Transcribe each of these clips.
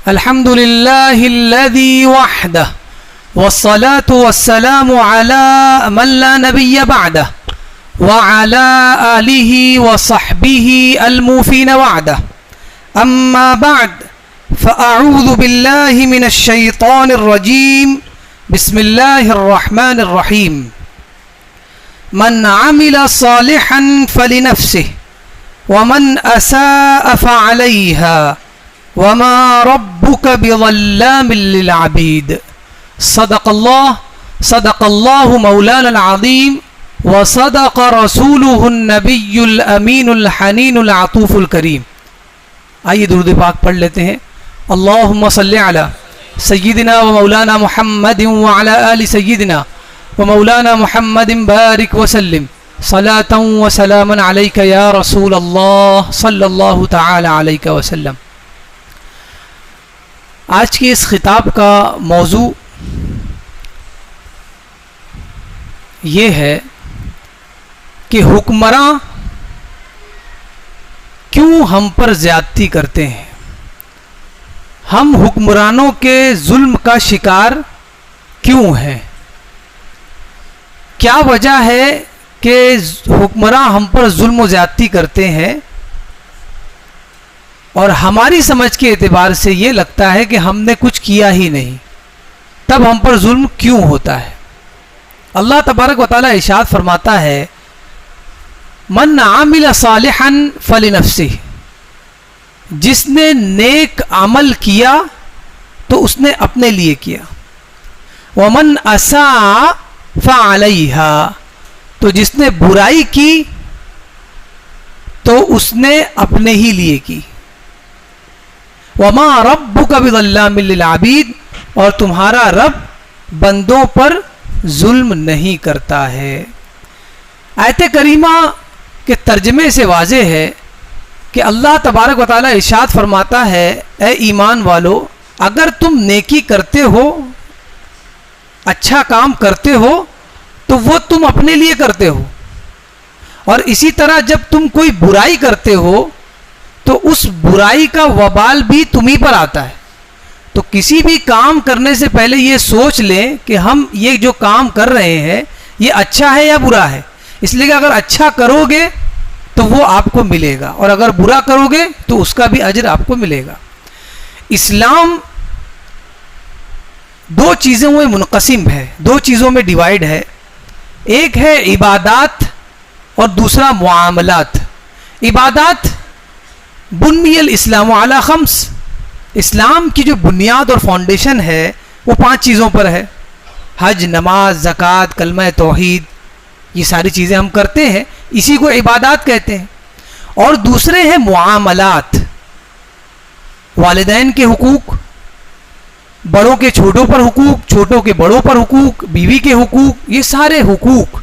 الحمد لله الذي وحده والصلاة والسلام على من لا نبي بعده وعلى آله وصحبه الموفين وعده أما بعد فأعوذ بالله من الشيطان الرجيم بسم الله الرحمن الرحيم من عمل صالحا فلنفسه ومن أساء فعليها وما ربك بظلام للعبيد صدق الله مولانا العظيم وصدق رسوله النبي الأمين الحنين العطوف الكريم. آئیے درود پاک پڑھ لیتے ہیں. اللہم صلی علی سیدنا و مولانا محمد وعلی آل سیدنا و مولانا محمد بارک وسلم صلاة و سلاما علیک یا رسول اللہ صلی اللہ تعالی علیک وسلم. آج کے اس خطاب کا موضوع یہ ہے کہ حکمراں کیوں ہم پر زیادتی کرتے ہیں، ہم حکمرانوں کے ظلم کا شکار کیوں ہیں، کیا وجہ ہے کہ حکمراں ہم پر ظلم و زیادتی کرتے ہیں، اور ہماری سمجھ کے اعتبار سے یہ لگتا ہے کہ ہم نے کچھ کیا ہی نہیں، تب ہم پر ظلم کیوں ہوتا ہے. اللہ تبارک و تعالی ارشاد فرماتا ہے من عمل صالحا فلنفسه، جس نے نیک عمل کیا تو اس نے اپنے لیے کیا، ومن اساء فعليها، تو جس نے برائی کی تو اس نے اپنے ہی لیے کی، وما ربک بظلام للعبید، اور تمہارا رب بندوں پر ظلم نہیں کرتا ہے. آیت کریمہ کے ترجمے سے واضح ہے کہ اللہ تبارک و تعالی ارشاد فرماتا ہے اے ایمان والو، اگر تم نیکی کرتے ہو، اچھا کام کرتے ہو تو وہ تم اپنے لیے کرتے ہو، اور اسی طرح جب تم کوئی برائی کرتے ہو تو اس برائی کا وبال بھی تمہیں پر آتا ہے. تو کسی بھی کام کرنے سے پہلے یہ سوچ لیں کہ ہم یہ جو کام کر رہے ہیں یہ اچھا ہے یا برا ہے، اس لیے کہ اگر اچھا کرو گے تو وہ آپ کو ملے گا، اور اگر برا کرو گے تو اس کا بھی اجر آپ کو ملے گا. اسلام دو چیزوں میں منقسم ہے، دو چیزوں میں ڈیوائیڈ ہے. ایک ہے عبادات اور دوسرا معاملات. عبادات بنی الاسلام علی خمس، اسلام کی جو بنیاد اور فاؤنڈیشن ہے وہ 5 چیزوں پر ہے. حج، نماز، زکوٰۃ، کلمہ توحید، یہ ساری چیزیں ہم کرتے ہیں، اسی کو عبادات کہتے ہیں. اور دوسرے ہیں معاملات، والدین کے حقوق، بڑوں کے چھوٹوں پر حقوق، چھوٹوں کے بڑوں پر حقوق، بیوی کے حقوق، یہ سارے حقوق،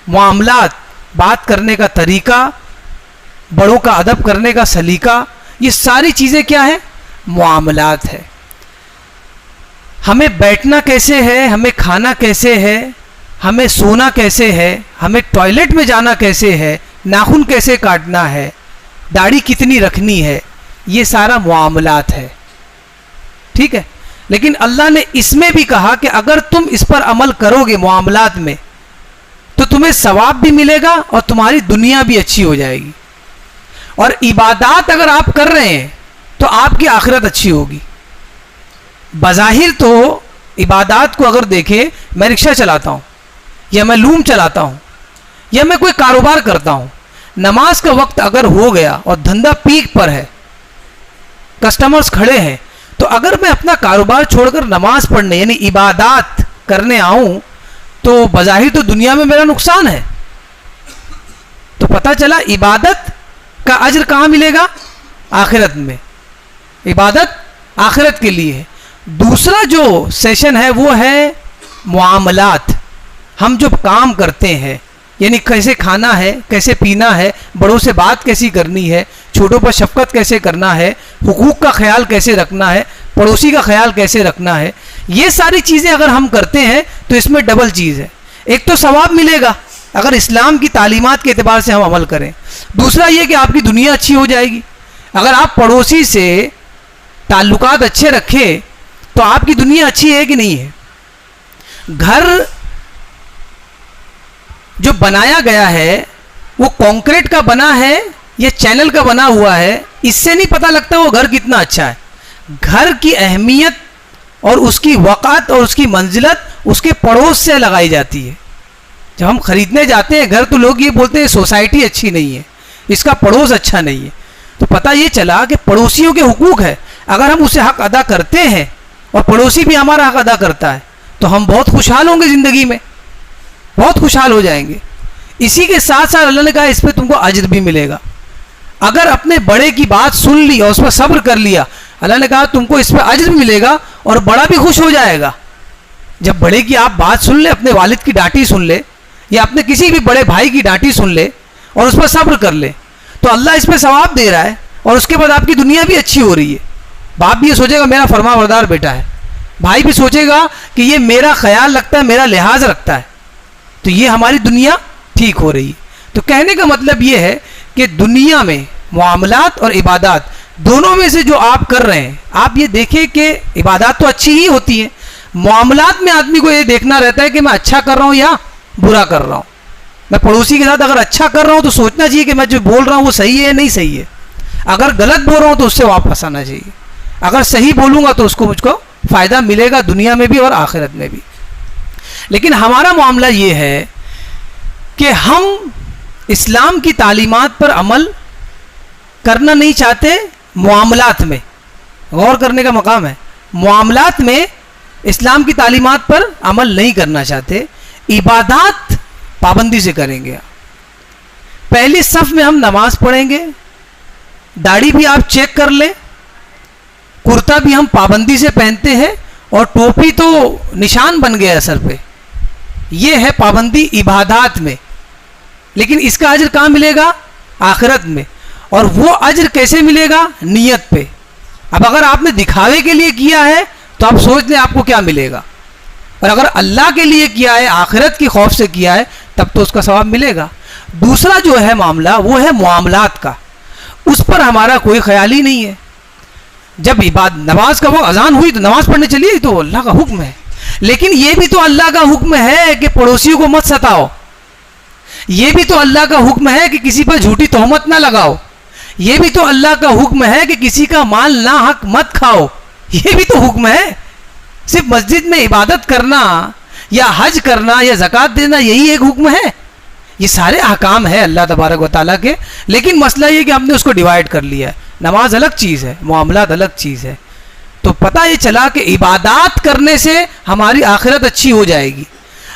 معاملات، بات کرنے کا طریقہ، بڑوں کا ادب کرنے کا سلیقہ، یہ ساری چیزیں کیا ہیں؟ معاملات ہے. ہمیں بیٹھنا کیسے ہے، ہمیں کھانا کیسے ہے، ہمیں سونا کیسے ہے، ہمیں ٹوائلٹ میں جانا کیسے ہے، ناخن کیسے کاٹنا ہے، داڑھی کتنی رکھنی ہے، یہ سارا معاملات ہے. ٹھیک ہے، لیکن اللہ نے اس میں بھی کہا کہ اگر تم اس پر عمل کرو گے معاملات میں تو تمہیں ثواب بھی ملے گا اور تمہاری دنیا بھی اچھی ہو جائے گی. اور عبادات اگر آپ کر رہے ہیں تو آپ کی آخرت اچھی ہوگی. بظاہر تو عبادات کو اگر دیکھیں، میں رکشہ چلاتا ہوں یا میں لوم چلاتا ہوں یا میں کوئی کاروبار کرتا ہوں، نماز کا وقت اگر ہو گیا اور دھندا پیک پر ہے، کسٹمرز کھڑے ہیں، تو اگر میں اپنا کاروبار چھوڑ کر نماز پڑھنے یعنی عبادات کرنے آؤں تو بظاہر تو دنیا میں میرا نقصان ہے. تو پتہ چلا عبادت کا اجر کہاں ملے گا؟ آخرت میں. عبادت آخرت کے لیے ہے. دوسرا جو سیشن ہے وہ ہے معاملات. ہم جو کام کرتے ہیں یعنی کیسے کھانا ہے, کیسے پینا ہے, بڑوں سے بات کیسی کرنی ہے, چھوٹوں پر شفقت کیسے کرنا ہے, حقوق کا خیال کیسے رکھنا ہے, پڑوسی کا خیال کیسے رکھنا ہے, یہ ساری چیزیں اگر ہم کرتے ہیں تو اس میں ڈبل چیز ہے. ایک تو ثواب ملے گا اگر اسلام کی تعلیمات کے اعتبار سے ہم عمل کریں. دوسرا یہ کہ آپ کی دنیا اچھی ہو جائے گی. اگر آپ پڑوسی سے تعلقات اچھے رکھیں تو آپ کی دنیا اچھی ہے کہ نہیں ہے. گھر جو بنایا گیا ہے وہ کنکریٹ کا بنا ہے یا چینل کا بنا ہوا ہے, اس سے نہیں پتہ لگتا وہ گھر کتنا اچھا ہے. گھر کی اہمیت اور اس کی وقعت اور اس کی منزلت اس کے پڑوس سے لگائی جاتی ہے. جب ہم خریدنے جاتے ہیں گھر تو لوگ یہ بولتے ہیں سوسائٹی اچھی نہیں ہے, اس کا پڑوس اچھا نہیں ہے. تو پتہ یہ چلا کہ پڑوسیوں کے حقوق ہے, اگر ہم اسے حق ادا کرتے ہیں اور پڑوسی بھی ہمارا حق ادا کرتا ہے تو ہم بہت خوشحال ہوں گے, زندگی میں بہت خوشحال ہو جائیں گے. اسی کے ساتھ ساتھ اللہ نے کہا اس پہ تم کو اجر بھی ملے گا. اگر اپنے بڑے کی بات سن لی اور اس پر صبر کر لیا, اللہ نے کہا تم کو اس پہ اجر بھی ملے گا اور بڑا بھی خوش ہو جائے گا. جب بڑے کی آپ بات سن لے, اپنے والد کی ڈانٹی سن لے یا اپنے کسی بھی بڑے بھائی کی ڈانٹی سن لے اور اس پر صبر کر لے تو اللہ اس پہ ثواب دے رہا ہے اور اس کے بعد آپ کی دنیا بھی اچھی ہو رہی ہے. باپ بھی یہ سوچے گا میرا فرما بردار بیٹا ہے, بھائی بھی سوچے گا کہ یہ میرا خیال رکھتا ہے, میرا لحاظ رکھتا ہے, تو یہ ہماری دنیا ٹھیک ہو رہی ہے. تو کہنے کا مطلب یہ ہے کہ دنیا میں معاملات اور عبادات دونوں میں سے جو آپ کر رہے ہیں, آپ یہ دیکھیں کہ عبادات تو اچھی ہی ہوتی ہیں, معاملات میں آدمی کو یہ دیکھنا رہتا ہے کہ میں اچھا کر رہا ہوں یا برا کر رہا ہوں. میں پڑوسی کے ساتھ اگر اچھا کر رہا ہوں تو سوچنا چاہیے کہ میں جو بول رہا ہوں وہ صحیح ہے یا نہیں صحیح ہے. اگر غلط بول رہا ہوں تو اس سے واپس آنا چاہیے. اگر صحیح بولوں گا تو اس کو مجھ کو فائدہ ملے گا دنیا میں بھی اور آخرت میں بھی. لیکن ہمارا معاملہ یہ ہے کہ ہم اسلام کی تعلیمات پر عمل کرنا نہیں چاہتے. معاملات میں غور کرنے کا مقام ہے, معاملات میں اسلام کی تعلیمات پر عمل نہیں کرنا چاہتے. عبادات پابندی سے کریں گے. پہلی صف میں ہم نماز پڑھیں گے, داڑھی بھی آپ چیک کر لیں, کرتا بھی ہم پابندی سے پہنتے ہیں اور ٹوپی تو نشان بن گیا ہے سر پہ. یہ ہے پابندی عبادات میں. لیکن اس کا اجر کہاں ملے گا؟ آخرت میں. اور وہ اجر کیسے ملے گا؟ نیت پہ. اب اگر آپ نے دکھاوے کے لیے کیا ہے تو آپ سوچ لیں آپ کو کیا ملے گا, اور اگر اللہ کے لیے کیا ہے, آخرت کی خوف سے کیا ہے, تب تو اس کا ثواب ملے گا. دوسرا جو ہے معاملہ وہ ہے معاملات کا, اس پر ہمارا کوئی خیال ہی نہیں ہے. جب نماز کا وہ اذان ہوئی تو نماز پڑھنے چلیے تو اللہ کا حکم ہے, لیکن یہ بھی تو اللہ کا حکم ہے کہ پڑوسیوں کو مت ستاؤ. یہ بھی تو اللہ کا حکم ہے کہ کسی پر جھوٹی تہمت نہ لگاؤ. یہ بھی تو اللہ کا حکم ہے کہ کسی کا مال ناحق مت کھاؤ. یہ بھی تو حکم ہے. صرف مسجد میں عبادت کرنا یا حج کرنا یا زکوٰۃ دینا یہی ایک حکم ہے؟ یہ سارے احکام ہیں اللہ تبارک و تعالیٰ کے, لیکن مسئلہ یہ کہ ہم نے اس کو ڈیوائڈ کر لیا ہے. نماز الگ چیز ہے, معاملات الگ چیز ہے. تو پتہ یہ چلا کہ عبادات کرنے سے ہماری آخرت اچھی ہو جائے گی,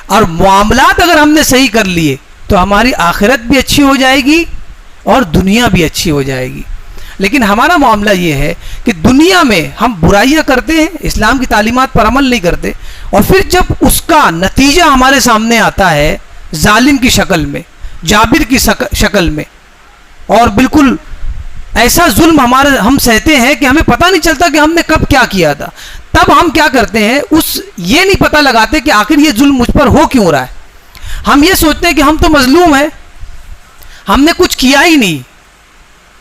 اور معاملات اگر ہم نے صحیح کر لیے تو ہماری آخرت بھی اچھی ہو جائے گی اور دنیا بھی اچھی ہو جائے گی. لیکن ہمارا معاملہ یہ ہے کہ دنیا میں ہم برائیاں کرتے ہیں, اسلام کی تعلیمات پر عمل نہیں کرتے, اور پھر جب اس کا نتیجہ ہمارے سامنے آتا ہے ظالم کی شکل میں, جابر کی شکل میں, اور بالکل ایسا ظلم ہم سہتے ہیں کہ ہمیں پتہ نہیں چلتا کہ ہم نے کب کیا کیا تھا, تب ہم کیا کرتے ہیں, یہ نہیں پتہ لگاتے کہ آخر یہ ظلم مجھ پر ہو کیوں رہا ہے. ہم یہ سوچتے ہیں کہ ہم تو مظلوم ہیں, ہم نے کچھ کیا ہی نہیں,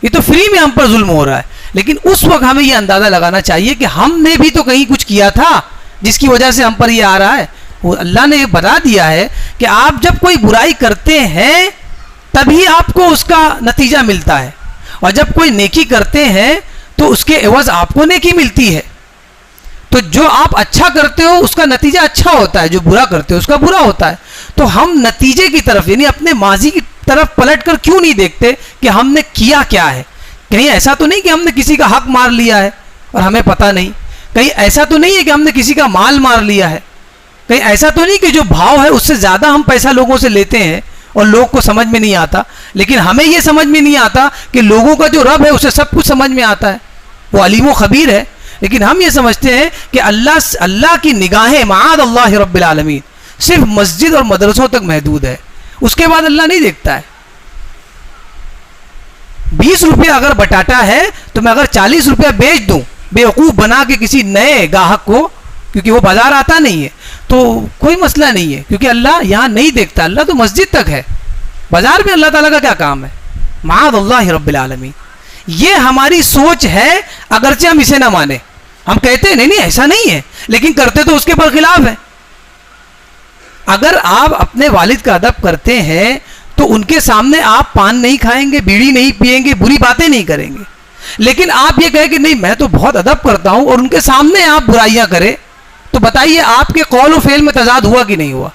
یہ تو فری میں ہم پر ظلم ہو رہا ہے. لیکن اس وقت ہمیں یہ اندازہ لگانا چاہیے کہ ہم نے بھی تو کہیں کچھ کیا تھا جس کی وجہ سے ہم پر یہ آ رہا ہے. وہ اللہ نے یہ بتا دیا ہے کہ آپ جب کوئی برائی کرتے ہیں تبھی آپ کو اس کا نتیجہ ملتا ہے, اور جب کوئی نیکی کرتے ہیں تو اس کے عوض آپ کو نیکی ملتی ہے. تو جو آپ اچھا کرتے ہو اس کا نتیجہ اچھا ہوتا ہے, جو برا کرتے ہو اس کا برا ہوتا ہے. تو ہم نتیجے کی طرف یعنی اپنے ماضی کی طرف پلٹ کر کیوں نہیں دیکھتے کہ ہم نے کیا کیا ہے؟ کہیں ایسا تو نہیں کہ ہم نے کسی کا حق مار لیا ہے اور ہمیں پتہ نہیں, کہیں ایسا تو نہیں ہے کہ ہم نے کسی کا مال مار لیا ہے, کہیں ایسا تو نہیں کہ جو بھاؤ ہے اس سے زیادہ ہم پیسہ لوگوں سے لیتے ہیں اور لوگ کو سمجھ میں نہیں آتا. لیکن ہمیں یہ سمجھ میں نہیں آتا کہ لوگوں کا جو رب ہے اسے سب کچھ سمجھ میں آتا ہے, وہ علیم و خبیر ہے. لیکن ہم یہ سمجھتے ہیں کہ اللہ کی نگاہیں معاذ اللہ رب العالمین صرف مسجد اور مدرسوں تک محدود ہے، اس کے بعد اللہ نہیں دیکھتا ہے۔ 20 روپے اگر بٹاٹا ہے تو میں اگر 40 روپے بیچ دوں بیوقوف بنا کے کسی نئے گاہک کو، کیونکہ وہ بازار آتا نہیں ہے، تو کوئی مسئلہ نہیں ہے، کیونکہ اللہ یہاں نہیں دیکھتا، اللہ تو مسجد تک ہے، بازار میں اللہ تعالیٰ کا کیا کام ہے؟ معاذ اللہ رب العالمین۔ یہ ہماری سوچ ہے، اگرچہ ہم اسے نہ مانیں، ہم کہتے ہیں نہیں ایسا نہیں ہے، لیکن کرتے تو اس کے برخلاف ہے۔ اگر آپ اپنے والد کا ادب کرتے ہیں تو ان کے سامنے آپ پان نہیں کھائیں گے، بیڑی نہیں پئیں گے، بری باتیں نہیں کریں گے، لیکن آپ یہ کہیں کہ نہیں میں تو بہت ادب کرتا ہوں، اور ان کے سامنے آپ برائیاں کریں، تو بتائیے آپ کے قول و فعل میں تضاد ہوا کہ نہیں ہوا؟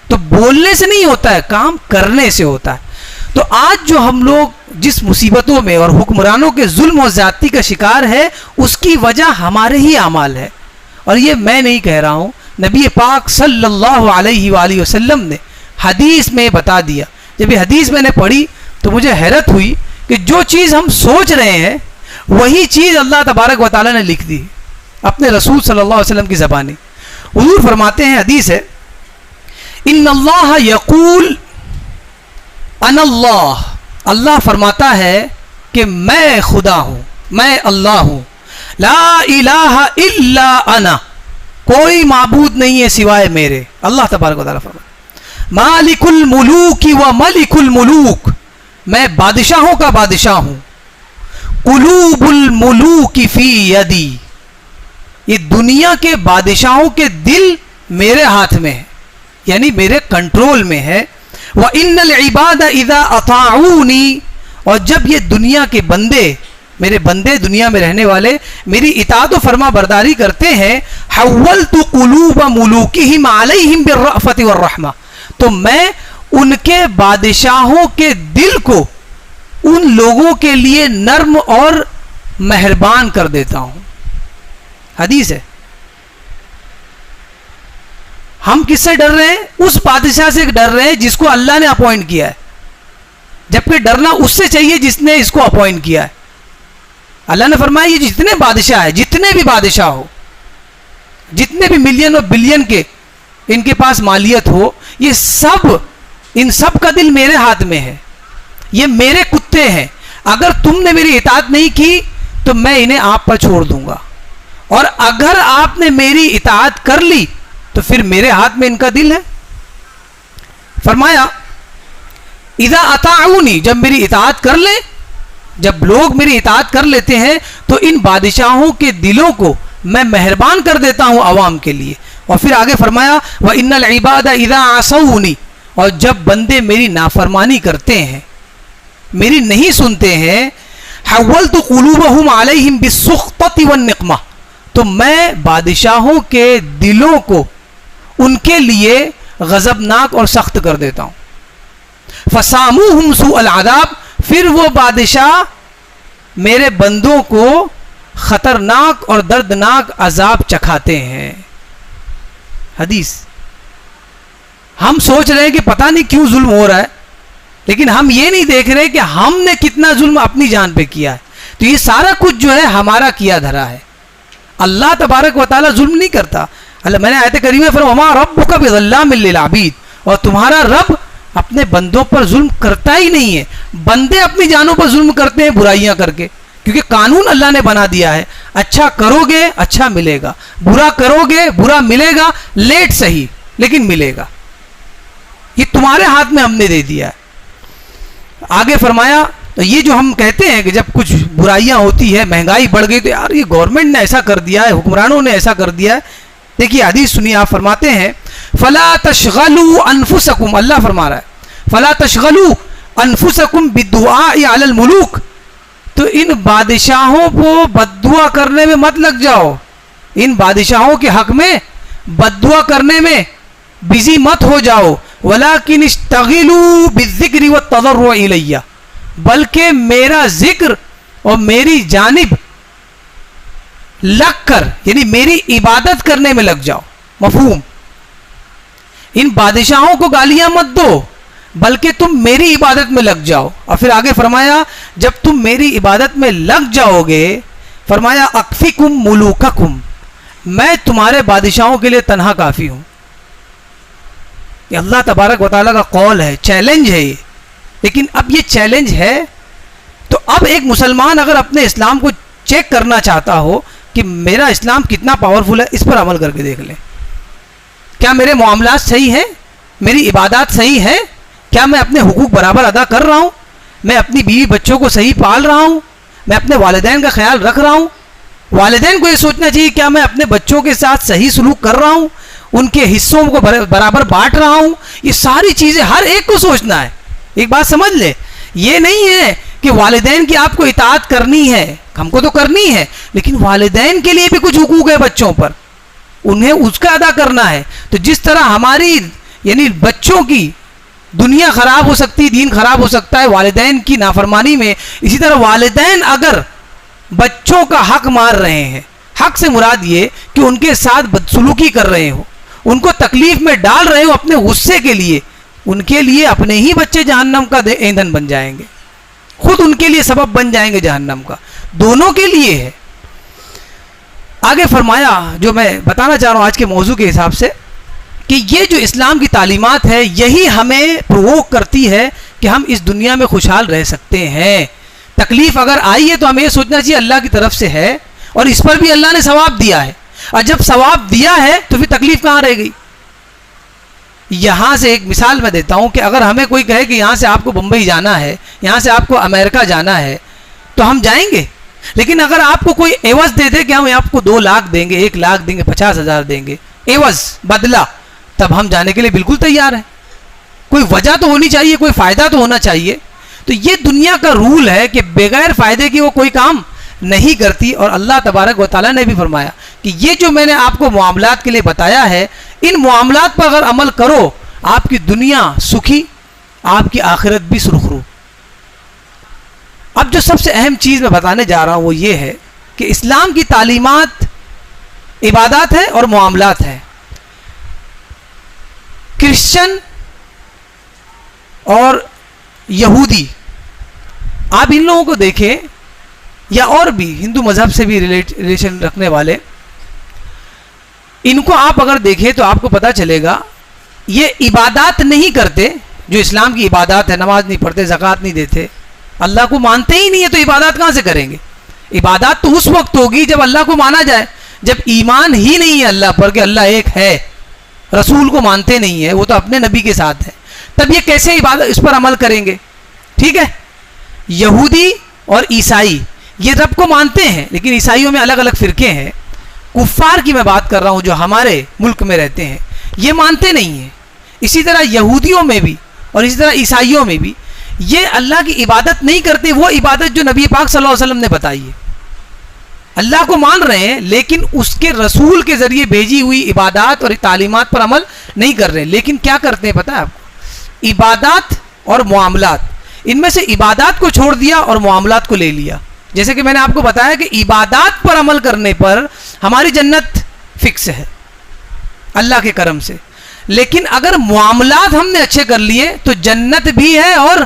تو بولنے سے نہیں ہوتا ہے، کام کرنے سے ہوتا ہے۔ تو آج جو ہم لوگ جس مصیبتوں میں اور حکمرانوں کے ظلم و زیادتی کا شکار ہے، اس کی وجہ ہمارے ہی اعمال ہے، اور یہ میں نہیں کہہ رہا ہوں، نبی پاک صلی اللہ علیہ وآلہ وسلم نے حدیث میں بتا دیا۔ جب یہ حدیث میں نے پڑھی تو مجھے حیرت ہوئی کہ جو چیز ہم سوچ رہے ہیں وہی چیز اللہ تبارک و تعالیٰ نے لکھ دی اپنے رسول صلی اللہ علیہ وسلم کی زبانی۔ حضور فرماتے ہیں، حدیث ہے، ان اللہ یقول انا اللہ، اللہ فرماتا ہے کہ میں خدا ہوں، میں اللہ ہوں، لا الہ الا انا، کوئی معبود نہیں ہے سوائے میرے، اللہ تبارک و تعالیٰ فرماتا ہے، مالک الملوک و ملک الملوک، میں بادشاہوں کا بادشاہ ہوں، قلوب الملوک فی یدی، یہ دنیا کے بادشاہوں کے دل میرے ہاتھ میں ہے، یعنی میرے کنٹرول میں ہے، وَإِنَّ الْعِبَادَ إِذَا أَطَاعُونِي، اور جب یہ دنیا کے بندے، میرے بندے دنیا میں رہنے والے میری اطاعت و فرما برداری کرتے ہیں، حَوَّلْتُ قُلُوبَ مُلُوكِهِمْ عَلَيْهِمْ بِالرَّأْفَةِ وَالرَّحْمَةِ، تو میں ان کے بادشاہوں کے دل کو ان لوگوں کے لیے نرم اور مہربان کر دیتا ہوں۔ حدیث ہے۔ ہم کس سے ڈر رہے ہیں؟ اس بادشاہ سے ڈر رہے ہیں جس کو اللہ نے اپوائنٹ کیا ہے، جبکہ ڈرنا اس سے چاہیے جس نے اس کو اپوائنٹ کیا ہے۔ اللہ نے فرمایا یہ جتنے بادشاہ ہیں، جتنے بھی بادشاہ ہو، جتنے بھی ملین اور بلین کے ان کے پاس مالیت ہو، یہ سب، ان سب کا دل میرے ہاتھ میں ہے، یہ میرے کتے ہیں، اگر تم نے میری اطاعت نہیں کی تو میں انہیں آپ پر چھوڑ دوں گا، اور اگر آپ نے میری اطاعت کر لی تو پھر میرے ہاتھ میں ان کا دل ہے۔ فرمایا اذا اطاعونی، جب میری اطاعت کر لیں، جب لوگ میری اطاعت کر لیتے ہیں تو ان بادشاہوں کے دلوں کو میں مہربان کر دیتا ہوں عوام کے لیے۔ اور پھر آگے فرمایا وَإِنَّ الْعِبَادَ إِذَا عَصَوْنِي، اور جب بندے میری نافرمانی کرتے ہیں، میری نہیں سنتے ہیں، حَوَّلْتُ قُلُوبَهُمْ عَلَيْهِمْ بِالسُّخْطَةِ وَالنِّقْمَةِ، تو میں بادشاہوں کے دلوں کو ان کے لیے غضبناک اور سخت کر دیتا ہوں۔ فَسَامُوهُمْ سُوءَ الْعَذَابِ، پھر وہ بادشاہ میرے بندوں کو خطرناک اور دردناک عذاب چکھاتے ہیں۔ حدیث۔ ہم سوچ رہے ہیں کہ پتہ نہیں کیوں ظلم ہو رہا ہے، لیکن ہم یہ نہیں دیکھ رہے کہ ہم نے کتنا ظلم اپنی جان پہ کیا ہے۔ تو یہ سارا کچھ جو ہے ہمارا کیا دھرا ہے، اللہ تبارک و تعالیٰ ظلم نہیں کرتا۔ اللہ، میں نے آیت کریمہ فرمایا وَمَا رَبُّكَ بِظَلَّامٍ لِّلْعَبِيدِ، اور تمہارا رب اپنے بندوں پر ظلم کرتا ہی نہیں ہے۔ بندے اپنی جانوں پر ظلم کرتے ہیں برائیاں کر کے، کیونکہ قانون اللہ نے بنا دیا ہے، اچھا کرو گے اچھا ملے گا، برا کرو گے برا ملے گا، لیٹ صحیح لیکن ملے گا۔ یہ تمہارے ہاتھ میں ہم نے دے دیا ہے۔ آگے فرمایا تو یہ جو ہم کہتے ہیں کہ جب کچھ برائیاں ہوتی ہے، مہنگائی بڑھ گئی، تو یار یہ گورنمنٹ نے ایسا کر دیا ہے، حکمرانوں نے ایسا کر دیا ہے۔ دیکھیے حدیث سنیے، آپ فرماتے ہیں فَلَا تَشْغَلُوا أَنفُسَكُمْ، اللہ فرما رہا ہے فَلَا تَشْغَلُوا أَنفُسَكُمْ بِالدُّعَاءِ عَلَى الْمُلُوكِ، تو ان بادشاہوں کو بد دعا کرنے میں مت لگ جاؤ، ان بادشاہوں کے حق میں بد دعا کرنے میں بزی مت ہو جاؤ، وَلَكِنِ اشْتَغِلُوا بِالذِّكْرِ وَالتَّضَرُّعِ إِلَيَّ، بلکہ میرا ذکر اور میری جانب لگ کر، یعنی میری عبادت کرنے میں لگ جاؤ۔ مفہوم؟ ان بادشاہوں کو گالیاں مت دو، بلکہ تم میری عبادت میں لگ جاؤ۔ اور پھر آگے فرمایا جب تم میری عبادت میں لگ جاؤ گے فرمایا اکفیکم ملوککم، میں تمہارے بادشاہوں کے لیے تنہا کافی ہوں. یہ اللہ تبارک و تعالیٰ کا قول ہے، چیلنج ہے یہ. لیکن اب یہ چیلنج ہے تو اب ایک مسلمان اگر اپنے اسلام کو چیک کرنا چاہتا ہو کہ میرا اسلام کتنا پاورفل ہے، اس پر عمل کر کے دیکھ لیں. کیا میرے معاملات صحیح ہیں؟ میری عبادات صحیح ہیں؟ کیا میں اپنے حقوق برابر ادا کر رہا ہوں؟ میں اپنی بیوی بچوں کو صحیح پال رہا ہوں؟ میں اپنے والدین کا خیال رکھ رہا ہوں؟ والدین کو یہ سوچنا چاہیے کیا میں اپنے بچوں کے ساتھ صحیح سلوک کر رہا ہوں؟ ان کے حصوں کو برابر بانٹ رہا ہوں؟ یہ ساری چیزیں ہر ایک کو سوچنا ہے. ایک بات سمجھ لے، یہ نہیں ہے کہ والدین کی آپ کو اطاعت کرنی ہے، ہم کو تو کرنی ہے، لیکن والدین کے لیے بھی کچھ حقوق ہے بچوں پر، انہیں اس کا ادا کرنا ہے. تو جس طرح ہماری یعنی بچوں کی دنیا خراب ہو سکتی، دین خراب ہو سکتا ہے والدین کی نافرمانی میں، اسی طرح والدین اگر بچوں کا حق مار رہے ہیں، حق سے مراد یہ کہ ان کے ساتھ بدسلوکی کر رہے ہو، ان کو تکلیف میں ڈال رہے ہو اپنے غصے کے لیے، ان کے لیے اپنے ہی بچے جہنم کا ایندھن بن جائیں گے، خود ان کے لیے سبب بن جائیں گے جہنم کا. دونوں کے لیے ہے. آگے فرمایا جو میں بتانا چاہ رہا ہوں آج کے موضوع کے حساب سے کہ یہ جو اسلام کی تعلیمات ہے یہی ہمیں پرووک کرتی ہے کہ ہم اس دنیا میں خوشحال رہ سکتے ہیں. تکلیف اگر آئی ہے تو ہمیں یہ سوچنا چاہیے اللہ کی طرف سے ہے اور اس پر بھی اللہ نے ثواب دیا ہے، اور جب ثواب دیا ہے تو پھر تکلیف کہاں رہ گئی. یہاں سے ایک مثال میں دیتا ہوں کہ اگر ہمیں کوئی کہے کہ یہاں سے آپ کو بمبئی جانا ہے، یہاں سے آپ کو امریکہ جانا ہے تو ہم جائیں گے. لیکن اگر آپ کو کوئی عوض دے دے کہ ہم آپ کو 2 لاکھ دیں گے، 1 لاکھ دیں گے، 50,000 دیں گے عوض بدلہ، تب ہم جانے کے لیے بالکل تیار ہیں. کوئی وجہ تو ہونی چاہیے، کوئی فائدہ تو ہونا چاہیے. تو یہ دنیا کا رول ہے کہ بغیر فائدے کی وہ کوئی کام نہیں کرتی. اور اللہ تبارک و تعالیٰ نے بھی فرمایا کہ یہ جو میں نے آپ کو معاملات کے لیے بتایا ہے، ان معاملات پر اگر عمل کرو آپ کی دنیا سکھی، آپ کی آخرت بھی سرخرو. اب جو سب سے اہم چیز میں بتانے جا رہا ہوں وہ یہ ہے کہ اسلام کی تعلیمات عبادات ہے اور معاملات ہے. کرسچن اور یہودی، آپ ان لوگوں کو دیکھیں یا اور بھی ہندو مذہب سے بھی ریلیشن رکھنے والے، ان کو آپ اگر دیکھیں تو آپ کو پتہ چلے گا یہ عبادات نہیں کرتے جو اسلام کی عبادات ہے. نماز نہیں پڑھتے، زکوٰۃ نہیں دیتے، اللہ کو مانتے ہی نہیں ہے، تو عبادات کہاں سے کریں گے؟ عبادات تو اس وقت ہوگی جب اللہ کو مانا جائے. جب ایمان ہی نہیں ہے اللہ پر کہ اللہ ایک ہے، رسول کو مانتے نہیں ہے، وہ تو اپنے نبی کے ساتھ ہے، تب یہ کیسے عبادت اس پر عمل کریں گے؟ ٹھیک ہے، یہودی اور عیسائی یہ رب کو مانتے ہیں، لیکن عیسائیوں میں الگ الگ فرقے ہیں. کفار کی میں بات کر رہا ہوں جو ہمارے ملک میں رہتے ہیں، یہ مانتے نہیں ہیں. اسی طرح یہودیوں میں بھی اور اسی طرح عیسائیوں میں بھی یہ اللہ کی عبادت نہیں کرتے، وہ عبادت جو نبی پاک صلی اللہ علیہ وسلم نے بتائی ہے. اللہ کو مان رہے ہیں لیکن اس کے رسول کے ذریعے بھیجی ہوئی عبادات اور تعلیمات پر عمل نہیں کر رہے. لیکن کیا کرتے ہیں پتہ ہے آپ کو؟ عبادات اور معاملات، ان میں سے عبادات کو چھوڑ دیا اور معاملات کو لے لیا. جیسے کہ میں نے آپ کو بتایا کہ عبادات پر عمل کرنے پر ہماری جنت فکس ہے اللہ کے کرم سے، لیکن اگر معاملات ہم نے اچھے کر لیے تو جنت بھی ہے اور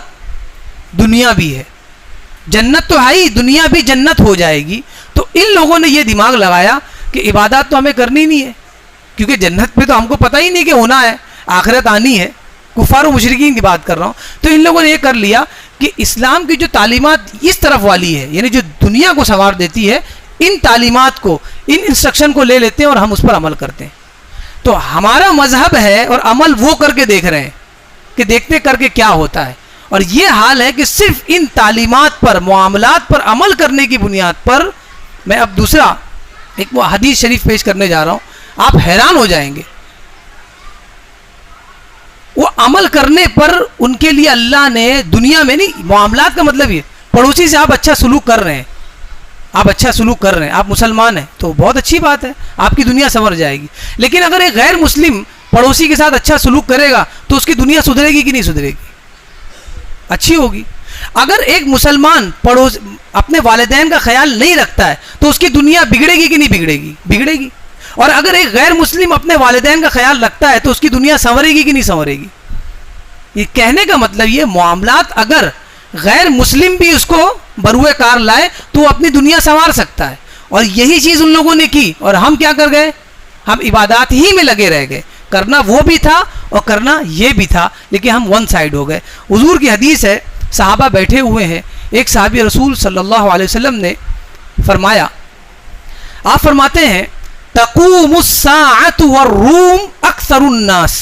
دنیا بھی ہے. جنت تو ہے ہی، دنیا بھی جنت ہو جائے گی. تو ان لوگوں نے یہ دماغ لگایا کہ عبادات تو ہمیں کرنی نہیں ہے کیونکہ جنت پہ تو ہم کو پتہ ہی نہیں کہ ہونا ہے، آخرت آنی ہے. کفار و مشرکین کی بات کر رہا ہوں. تو ان لوگوں نے یہ کر لیا کہ اسلام کی جو تعلیمات اس طرف والی ہے، یعنی جو دنیا کو سنوار دیتی ہے، ان تعلیمات کو، ان انسٹرکشن کو لے لیتے ہیں اور ہم اس پر عمل کرتے ہیں. تو ہمارا مذہب ہے اور عمل وہ کر کے دیکھ رہے ہیں کہ دیکھتے کر کے کیا ہوتا ہے. اور یہ حال ہے کہ صرف ان تعلیمات پر، معاملات پر عمل کرنے کی بنیاد پر میں اب دوسرا ایک وہ حدیث شریف پیش کرنے جا رہا ہوں. آپ حیران ہو جائیں گے. وہ عمل کرنے پر ان کے لیے اللہ نے دنیا میں نہیں، معاملات کا مطلب یہ پڑوسی سے آپ اچھا سلوک کر رہے ہیں، آپ اچھا سلوک کر رہے ہیں، آپ مسلمان ہیں تو بہت اچھی بات ہے، آپ کی دنیا سنور جائے گی. لیکن اگر ایک غیر مسلم پڑوسی کے ساتھ اچھا سلوک کرے گا تو اس کی دنیا سدھرے گی کہ نہیں سدھرے گی؟ اچھی ہوگی. اگر ایک مسلمان اپنے والدین کا خیال نہیں رکھتا ہے تو اس کی دنیا بگڑے گی کہ نہیں بگڑے گی؟ بگڑے گی. اور اگر ایک غیر مسلم اپنے والدین کا خیال رکھتا ہے تو اس کی دنیا سنورے گی کہ نہیں سنورے گی؟ یہ کہنے کا مطلب یہ معاملات اگر غیر مسلم بھی اس کو بروئے کار لائے تو وہ اپنی دنیا سنوار سکتا ہے. اور یہی چیز ان لوگوں نے کی اور ہم کیا کر گئے؟ ہم عبادات ہی میں لگے رہ گئے. کرنا وہ بھی تھا اور کرنا یہ بھی تھا, لیکن ہم ون سائڈ ہو گئے. حضور کی حدیث ہے, صحابہ بیٹھے ہوئے ہیں, ایک صحابی رسول صلی اللہ علیہ وسلم نے فرمایا, آپ فرماتے ہیں تقوم الساعۃ والروم اکثر الناس.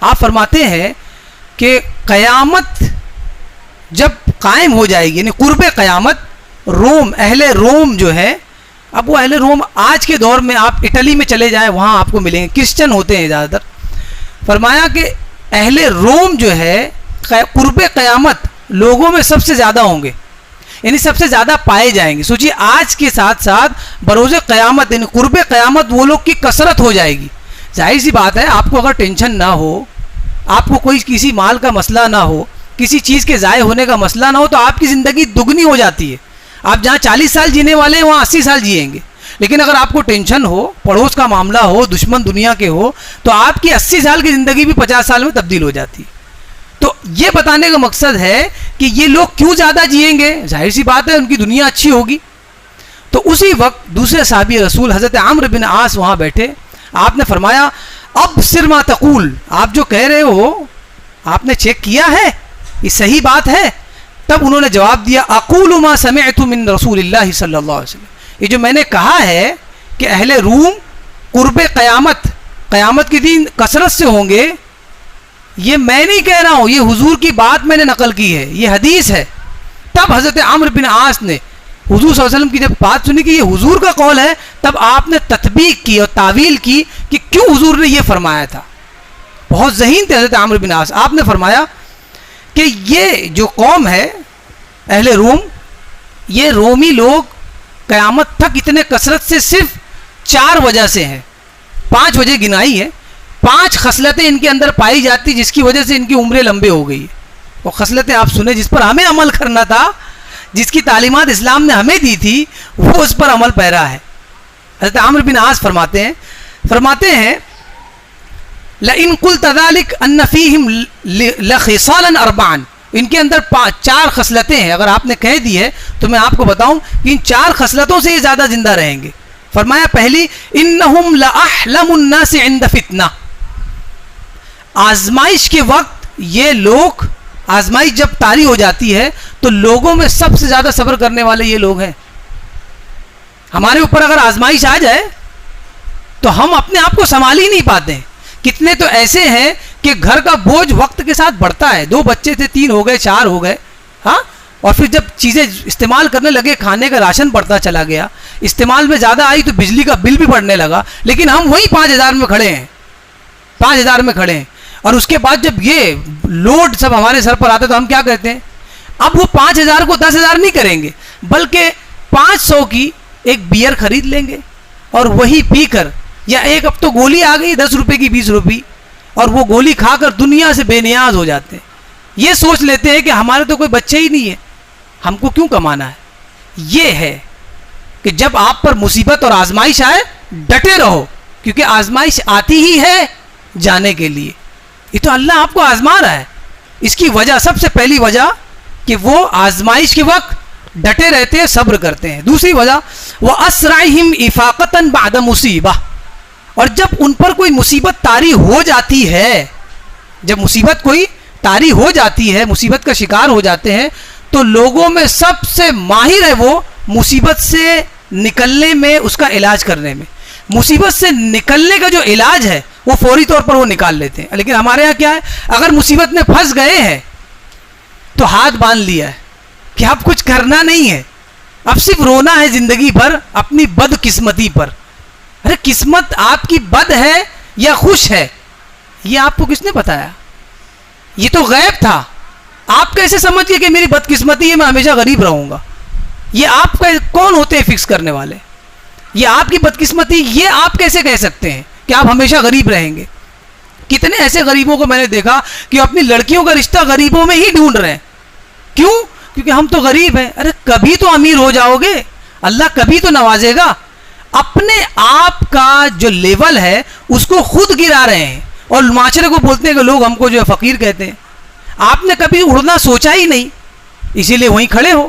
آپ فرماتے ہیں کہ قیامت جب قائم ہو جائے گی, یعنی قرب قیامت, روم, اہل روم جو ہے, اب وہ اہل روم آج کے دور میں آپ اٹلی میں چلے جائیں وہاں آپ کو ملیں گے, کرسچن ہوتے ہیں زیادہ تر. فرمایا کہ اہل روم جو ہے قرب قیامت لوگوں میں سب سے زیادہ ہوں گے, یعنی سب سے زیادہ پائے جائیں گے. سوچیے آج کے ساتھ ساتھ بروز قیامت یعنی قرب قیامت وہ لوگ کی کثرت ہو جائے گی. ظاہر سی بات ہے, آپ کو اگر ٹینشن نہ ہو, آپ کو کوئی کسی مال کا مسئلہ نہ ہو, کسی چیز کے ضائع ہونے کا مسئلہ نہ ہو, تو آپ کی زندگی دگنی ہو جاتی ہے. آپ جہاں 40 سال جینے والے ہیں وہاں 80 سال جئیں گے. لیکن اگر آپ کو ٹینشن ہو, پڑوس کا معاملہ ہو, دشمن دنیا کے ہو, تو آپ کی 80 سال کی زندگی بھی 50 سال میں تبدیل ہو جاتی ہے. تو یہ بتانے کا مقصد ہے کہ یہ لوگ کیوں زیادہ جئیں گے, ظاہر سی بات ہے ان کی دنیا اچھی ہوگی. تو اسی وقت دوسرے صحابی رسول حضرت عمرو بن عاص وہاں بیٹھے. آپ نے فرمایا ابصر ما تقول, آپ جو کہہ رہے ہو آپ نے چیک کیا ہے, یہ صحیح بات ہے؟ تب انہوں نے جواب دیا اقول ما سمعت من رسول اللہ صلی اللہ علیہ وسلم, یہ جو میں نے کہا ہے کہ اہل روم قرب قیامت, قیامت کے دن کثرت سے ہوں گے, یہ میں نہیں کہہ رہا ہوں, یہ حضور کی بات میں نے نقل کی ہے, یہ حدیث ہے. تب حضرت عمرو بن عاص نے حضور صلی اللہ علیہ وسلم کی جب بات سنی کہ یہ حضور کا قول ہے, تب آپ نے تطبیق کی اور تعویل کی کہ کیوں حضور نے یہ فرمایا تھا. بہت ذہین تھے حضرت عمرو بن عاص. آپ نے فرمایا کہ یہ جو قوم ہے اہل روم, یہ رومی لوگ قیامت تک اتنے کثرت سے صرف 4 وجہ سے ہیں. 5 وجہ گنائی ہے, 5 خصلتیں ان کے اندر پائی جاتی جس کی وجہ سے ان کی عمریں لمبے ہو گئی. وہ خصلتیں آپ سنیں جس پر ہمیں عمل کرنا تھا, جس کی تعلیمات اسلام نے ہمیں دی تھی, وہ اس پر عمل پیرا ہے. حضرت عمرو بن عاص فرماتے ہیں لئن قلت ذلك ان فيهم لخصالا 4, ان کے اندر 4 خصلتیں ہیں, اگر آپ نے کہہ دی ہے تو میں آپ کو بتاؤں کہ ان 4 خصلتوں سے یہ زیادہ زندہ رہیں گے. فرمایا پہلی انہم لاحلم الناس عند فتنہ, آزمائش کے وقت یہ لوگ, آزمائش جب طاری ہو جاتی ہے تو لوگوں میں سب سے زیادہ صبر کرنے والے یہ لوگ ہیں. ہمارے اوپر اگر آزمائش آ جائے تو ہم اپنے آپ کو سنبھال ہی نہیں پاتے ہیں. کتنے تو ایسے ہیں کہ گھر کا بوجھ وقت کے ساتھ بڑھتا ہے, 2 بچے تھے 3 ہو گئے 4 ہو گئے, ہاں, اور پھر جب چیزیں استعمال کرنے لگے, کھانے کا راشن بڑھتا چلا گیا, استعمال میں زیادہ آئی تو بجلی کا بل بھی بڑھنے لگا, لیکن ہم وہی 5,000 میں کھڑے ہیں, 5,000 میں کھڑے ہیں. اور اس کے بعد جب یہ لوڈ سب ہمارے سر پر آتا تو ہم کیا کہتے ہیں, اب وہ 5,000 کو 10,000 نہیں کریں گے, بلکہ 500 کی ایک بیئر خرید لیں گے اور وہی پی کر, یا ایک اب تو گولی آ گئی 10 روپے کی 20 روپے, اور وہ گولی کھا کر دنیا سے بے نیاز ہو جاتے ہیں. یہ سوچ لیتے ہیں کہ ہمارے تو کوئی بچے ہی نہیں ہے, ہم کو کیوں کمانا ہے. یہ ہے کہ جب آپ پر مصیبت اور آزمائش آئے ڈٹے رہو, کیونکہ آزمائش آتی ہی ہے جانے کے لیے. یہ تو اللہ آپ کو آزما رہا ہے. اس کی وجہ, سب سے پہلی وجہ کہ وہ آزمائش کے وقت ڈٹے رہتے ہیں, صبر کرتے ہیں. دوسری وجہ وَأَسْرَعِهِمْ إِفَاقَةً بَعْدَ مُصِيبَةٍ, اور جب ان پر کوئی مصیبت طاری ہو جاتی ہے, جب مصیبت کوئی طاری ہو جاتی ہے, مصیبت کا شکار ہو جاتے ہیں, تو لوگوں میں سب سے ماہر ہے وہ مصیبت سے نکلنے میں, اس کا علاج کرنے میں. مصیبت سے نکلنے کا جو علاج ہے وہ فوری طور پر وہ نکال لیتے ہیں. لیکن ہمارے یہاں کیا ہے, اگر مصیبت میں پھنس گئے ہیں تو ہاتھ باندھ لیا ہے کہ اب کچھ کرنا نہیں ہے, اب صرف رونا ہے زندگی بھر اپنی بد قسمتی پر. ارے قسمت آپ کی بد ہے یا خوش ہے, یہ آپ کو کس نے بتایا؟ یہ تو غیب تھا. آپ کیسے سمجھ گئے کہ میری بد قسمتی ہے, میں ہمیشہ غریب رہوں گا؟ یہ آپ کون ہوتے ہیں فکس کرنے والے؟ یہ آپ کی بد قسمتی, یہ آپ کیسے کہہ سکتے ہیں کہ آپ ہمیشہ غریب رہیں گے؟ کتنے ایسے غریبوں کو میں نے دیکھا کہ اپنی لڑکیوں کا رشتہ غریبوں میں ہی ڈھونڈ رہے ہیں. کیوں؟ کیونکہ ہم تو غریب ہیں. ارے کبھی تو امیر ہو جاؤ گے, اللہ کبھی تو نوازے گا. اپنے آپ کا جو لیول ہے اس کو خود گرا رہے ہیں اور معاشرے کو بولتے ہیں کہ لوگ ہم کو جو ہے فقیر کہتے ہیں. آپ نے کبھی اڑنا سوچا ہی نہیں, اسی لیے وہیں کھڑے ہو.